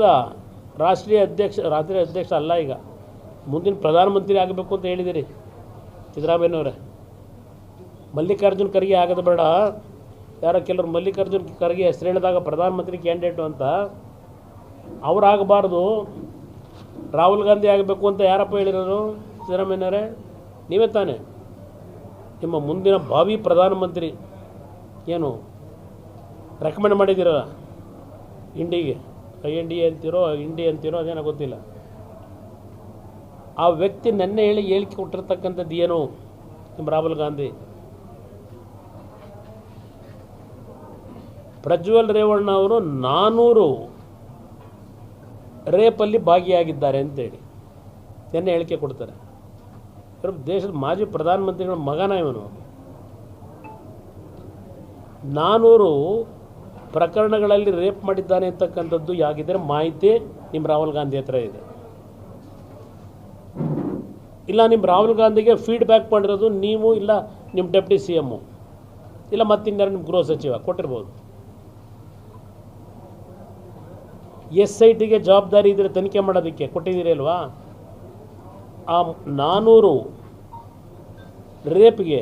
ಪಕ್ಷದ ರಾಷ್ಟ್ರೀಯ ಅಧ್ಯಕ್ಷ ಅಲ್ಲ, ಈಗ ಮುಂದಿನ ಪ್ರಧಾನಮಂತ್ರಿ ಆಗಬೇಕು ಅಂತ ಹೇಳಿದಿರಿ ಸಿದ್ದರಾಮಯ್ಯನವರೇ. ಮಲ್ಲಿಕಾರ್ಜುನ್ ಖರ್ಗೆ ಆಗೋದು ಬೇಡ, ಯಾರೋ ಕೆಲವರು ಮಲ್ಲಿಕಾರ್ಜುನ್ ಖರ್ಗೆ ಹೆಸರು ಹೇಳಿದಾಗ ಪ್ರಧಾನಮಂತ್ರಿ ಕ್ಯಾಂಡಿಡೇಟು ಅಂತ, ಅವರಾಗಬಾರ್ದು, ರಾಹುಲ್ ಗಾಂಧಿ ಆಗಬೇಕು ಅಂತ ಯಾರಪ್ಪ ಹೇಳಿರೋರು? ಸಿದ್ದರಾಮಯ್ಯನವರೇ ನೀವೇ ತಾನೆ. ನಿಮ್ಮ ಮುಂದಿನ ಭಾವಿ ಪ್ರಧಾನಮಂತ್ರಿ ಏನು ರೆಕಮೆಂಡ್ ಮಾಡಿದ್ದೀರಲ್ಲ ಇಂಡಿಗೆ, IND ಅಂತೀರೋ ಇಂಡಿ ಅಂತೀರೋ ಅದೇನೋ ಗೊತ್ತಿಲ್ಲ. ಆ ವ್ಯಕ್ತಿ ನೆನ್ನೆ ಹೇಳಿಕೆ ಕೊಟ್ಟಿರ್ತಕ್ಕಂಥದ್ದು ಏನು? ನಿಮ್ಮ ರಾಹುಲ್ ಗಾಂಧಿ ಪ್ರಜ್ವಲ್ ರೇವಣ್ಣ ಅವರು 400 ರೇಪಲ್ಲಿ ಭಾಗಿಯಾಗಿದ್ದಾರೆ ಅಂತೇಳಿ ನೆನ್ನೆ ಹೇಳಿಕೆ ಕೊಡ್ತಾರೆ. ದೇಶದ ಮಾಜಿ ಪ್ರಧಾನಮಂತ್ರಿಗಳ ಮಗನ ಇವನು. 400 ಪ್ರಕರಣಗಳಲ್ಲಿ ರೇಪ್ ಮಾಡಿದ್ದಾನೆ ಅಂತಕ್ಕಂಥದ್ದು ಯಾಗಿದ್ದರೆ ಮಾಹಿತಿ ನಿಮ್ಮ ರಾಹುಲ್ ಗಾಂಧಿ ಹತ್ರ ಇದೆ. ಇಲ್ಲ ನಿಮ್ಮ ರಾಹುಲ್ ಗಾಂಧಿಗೆ ಫೀಡ್ಬ್ಯಾಕ್ ಮಾಡಿರೋದು ನೀವು, ಇಲ್ಲ ನಿಮ್ಮ ಡೆಪ್ಟಿ CM, ಇಲ್ಲ ಮತ್ತಿನ್ಯಾರು ನಿಮ್ಮ ಗೃಹ ಸಚಿವ ಕೊಟ್ಟಿರ್ಬೋದು. SITಗೆ ಜವಾಬ್ದಾರಿ ಇದ್ದರೆ ತನಿಖೆ ಮಾಡೋದಕ್ಕೆ ಕೊಟ್ಟಿದ್ದೀರಿ ಅಲ್ವಾ? ಆ 400 ರೇಪ್ಗೆ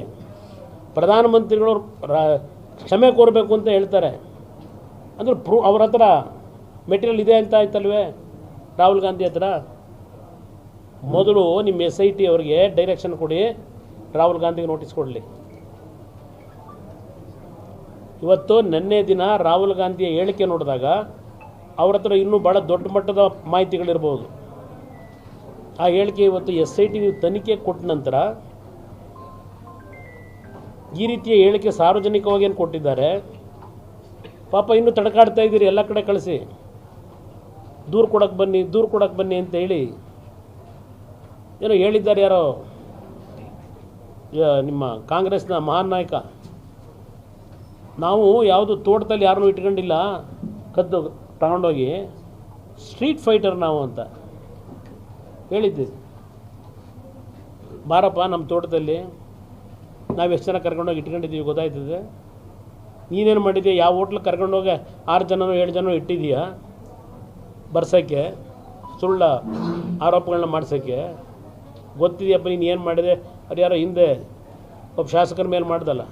ಪ್ರಧಾನಮಂತ್ರಿಗಳು ಕ್ಷಮೆ ಕೋರಬೇಕು ಅಂತ ಹೇಳ್ತಾರೆ ಅಂದರೆ ಅವ್ರ ಹತ್ರ ಮೆಟೀರಿಯಲ್ ಇದೆ ಅಂತ ಆಯ್ತಲ್ವೇ ರಾಹುಲ್ ಗಾಂಧಿ ಹತ್ರ? ಮೊದಲು ನಿಮ್ಮ SIT ಅವರಿಗೆ ಡೈರೆಕ್ಷನ್ ಕೊಡಿ, ರಾಹುಲ್ ಗಾಂಧಿಗೆ ನೋಟಿಸ್ ಕೊಡಲಿ. ಇವತ್ತು ನಿನ್ನೆ ದಿನ ರಾಹುಲ್ ಗಾಂಧಿಯ ಹೇಳಿಕೆ ನೋಡಿದಾಗ ಅವ್ರ ಹತ್ರ ಇನ್ನೂ ಭಾಳ ದೊಡ್ಡ ಮಟ್ಟದ ಮಾಹಿತಿಗಳಿರ್ಬೋದು. ಆ ಹೇಳಿಕೆ ಇವತ್ತು SIT ನೀವು ತನಿಖೆ ಕೊಟ್ಟ ನಂತರ ಈ ರೀತಿಯ ಹೇಳಿಕೆ ಸಾರ್ವಜನಿಕವಾಗಿ ಏನು ಕೊಟ್ಟಿದ್ದಾರೆ? ಪಾಪ ಇನ್ನೂ ತಡಕಾಡ್ತಾ ಇದ್ದೀರಿ, ಎಲ್ಲ ಕಡೆ ಕಳಿಸಿ ದೂರು ಕೊಡಕ್ಕೆ ಬನ್ನಿ ಅಂತ ಹೇಳಿ ಏನೋ ಹೇಳಿದ್ದಾರೆ ಯಾರೋ ನಿಮ್ಮ ಕಾಂಗ್ರೆಸ್ನ ಮಹಾನ್ ನಾಯಕ. ನಾವು ಯಾವುದು ತೋಟದಲ್ಲಿ ಯಾರನ್ನೂ ಇಟ್ಕೊಂಡಿಲ್ಲ, ಕದ್ದು ತಗೊಂಡೋಗಿ ಸ್ಟ್ರೀಟ್ ಫೈಟರ್ ನಾವು ಅಂತ ಹೇಳಿದ್ದೀವಿ. ಬಾರಪ್ಪ ನಮ್ಮ ತೋಟದಲ್ಲಿ ನಾವು ಎಷ್ಟು ಜನ ಕರ್ಕೊಂಡೋಗಿ ಇಟ್ಕೊಂಡಿದ್ದೀವಿ ಗೊತ್ತಾಯ್ತದೆ. ನೀನೇನು ಮಾಡಿದ್ದೀಯ? ಯಾವ ಹೋಟ್ಲಿಗೆ ಕರ್ಕೊಂಡೋಗಿ 6 ಜನನೋ 7 ಜನನೋ ಇಟ್ಟಿದ್ದೀಯಾ ಬರ್ಸೋಕ್ಕೆ, ಸುಳ್ಳ ಆರೋಪಗಳನ್ನ ಮಾಡ್ಸೋಕ್ಕೆ? ಗೊತ್ತಿದೆಯಪ್ಪ ನೀನು ಏನು ಮಾಡಿದೆ. ಅದು ಯಾರೋ ಹಿಂದೆ ಒಬ್ಬ ಶಾಸಕರ ಮೇಲೆ ಮಾಡ್ದಲ್ಲ,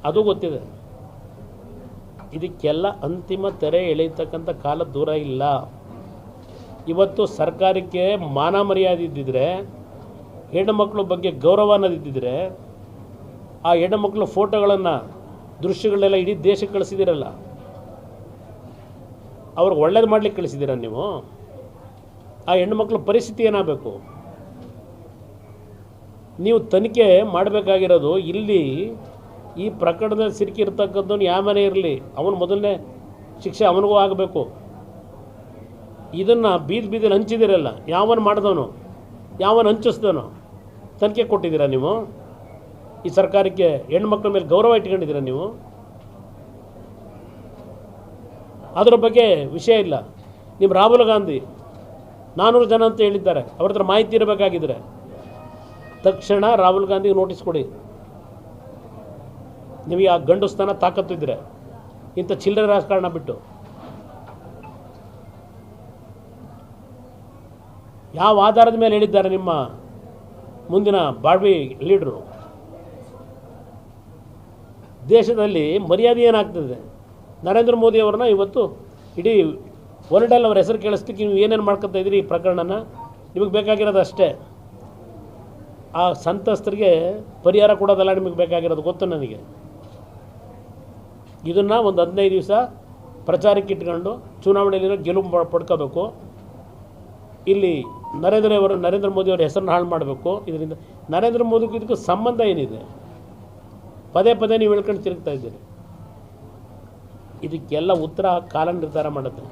ಅದು ಗೊತ್ತಿದೆ. ಇದಕ್ಕೆಲ್ಲ ಅಂತಿಮ ತೆರೆ ಎಳೆಯತಕ್ಕಂಥ ಕಾಲ ದೂರ ಇಲ್ಲ. ಇವತ್ತು ಸರ್ಕಾರಕ್ಕೆ ಮಾನ ಮರ್ಯಾದೆ ಇದ್ದಿದ್ರೆ, ಹೆಣ್ಣುಮಕ್ಕಳ ಬಗ್ಗೆ ಗೌರವ ಅನ್ನೋದಿದ್ದಿದ್ರೆ, ಆ ಹೆಣ್ಣುಮಕ್ಕಳ ಫೋಟೋಗಳನ್ನು ದೃಶ್ಯಗಳನ್ನೆಲ್ಲ ಇಡೀ ದೇಶಕ್ಕೆ ಕಳಿಸಿದ್ದೀರಲ್ಲ, ಅವ್ರಿಗೆ ಒಳ್ಳೇದು ಮಾಡಲಿಕ್ಕೆ ಕಳಿಸಿದ್ದೀರ ನೀವು. ಆ ಹೆಣ್ಣುಮಕ್ಕಳ ಪರಿಸ್ಥಿತಿ ಏನಾಗಬೇಕು? ನೀವು ತನಿಖೆ ಮಾಡಬೇಕಾಗಿರೋದು ಇಲ್ಲಿ ಈ ಪ್ರಕರಣದಲ್ಲಿ ಸಿಕ್ಕಿರ್ತಕ್ಕಂಥವ್ನು ಯಾವನೇ ಇರಲಿ, ಅವನು ಮೊದಲನೇ ಶಿಕ್ಷೆ ಅವನಿಗೂ ಆಗಬೇಕು. ಇದನ್ನು ಬೀದಿಯಲ್ಲಿ ಹಂಚಿದಿರಲ್ಲ, ಯಾವನು ಮಾಡಿದವನು, ಯಾವನು ಹಂಚಿಸ್ದವನು ತನಿಖೆ ಕೊಟ್ಟಿದ್ದೀರಾ ನೀವು? ಈ ಸರ್ಕಾರಕ್ಕೆ ಹೆಣ್ಮಕ್ಳ ಮೇಲೆ ಗೌರವ ಇಟ್ಕೊಂಡಿದ್ದೀರಾ ನೀವು? ಅದರ ಬಗ್ಗೆ ವಿಷಯ ಇಲ್ಲ. ನಿಮ್ಮ ರಾಹುಲ್ ಗಾಂಧಿ 400 ಜನ ಅಂತ ಹೇಳಿದ್ದಾರೆ, ಅವ್ರ ಹತ್ರ ಮಾಹಿತಿ ಇರಬೇಕಾಗಿದ್ದರೆ ತಕ್ಷಣ ರಾಹುಲ್ ಗಾಂಧಿಗೆ ನೋಟಿಸ್ ಕೊಡಿ. ನಿಮಗೆ ಆ ಗಂಡು ಸ್ಥಾನ ತಾಕತ್ತಿದ್ರೆ ಇಂಥ ಚಿಲ್ಲರೆ ರಾಜಕಾರಣ ಬಿಟ್ಟು. ಯಾವ ಆಧಾರದ ಮೇಲೆ ಹೇಳಿದ್ದಾರೆ ನಿಮ್ಮ ಮುಂದಿನ ಬಾಳ್ವಿ ಲೀಡ್ರು? ದೇಶದಲ್ಲಿ ಮರ್ಯಾದೆ ಏನಾಗ್ತದೆ? ನರೇಂದ್ರ ಮೋದಿ ಅವ್ರನ್ನ ಇವತ್ತು ಇಡೀ ವರ್ಲ್ಡಲ್ಲಿ ಅವ್ರ ಹೆಸರು ಕೇಳಿಸ್ಲಿಕ್ಕೆ ನೀವು ಏನೇನು ಮಾಡ್ಕೊತಾ ಇದ್ದೀರಿ? ಈ ಪ್ರಕರಣನ ನಿಮಗೆ ಬೇಕಾಗಿರೋದು ಅಷ್ಟೇ, ಆ ಸಂತ್ರಸ್ತರಿಗೆ ಪರಿಹಾರ ಕೊಡೋದಲ್ಲ ನಿಮಗೆ ಬೇಕಾಗಿರೋದು, ಗೊತ್ತು ನನಗೆ. ಇದನ್ನು ಒಂದು 15 ದಿವಸ ಪ್ರಚಾರಕ್ಕೆ ಇಟ್ಕೊಂಡು ಚುನಾವಣೆಯಲ್ಲಿರೋ ಗೆಲುವು ಪಡ್ಕೋಬೇಕು. ಇಲ್ಲಿ ನರೇಂದ್ರ ಮೋದಿಯವರ ಹೆಸರನ್ನು ಹಾಳು ಮಾಡಬೇಕು. ಇದರಿಂದ ನರೇಂದ್ರ ಮೋದಿಗೂ ಇದಕ್ಕೂ ಸಂಬಂಧ ಏನಿದೆ? ಪದೇ ನೀವು ಹೇಳ್ಕೊಂಡು ತಿರುಗ್ತಾ ಇದ್ದೀರಿ. ಇದಕ್ಕೆಲ್ಲ ಉತ್ತರ ಕಾಲ ನಿರ್ಧಾರ ಮಾಡುತ್ತೆ.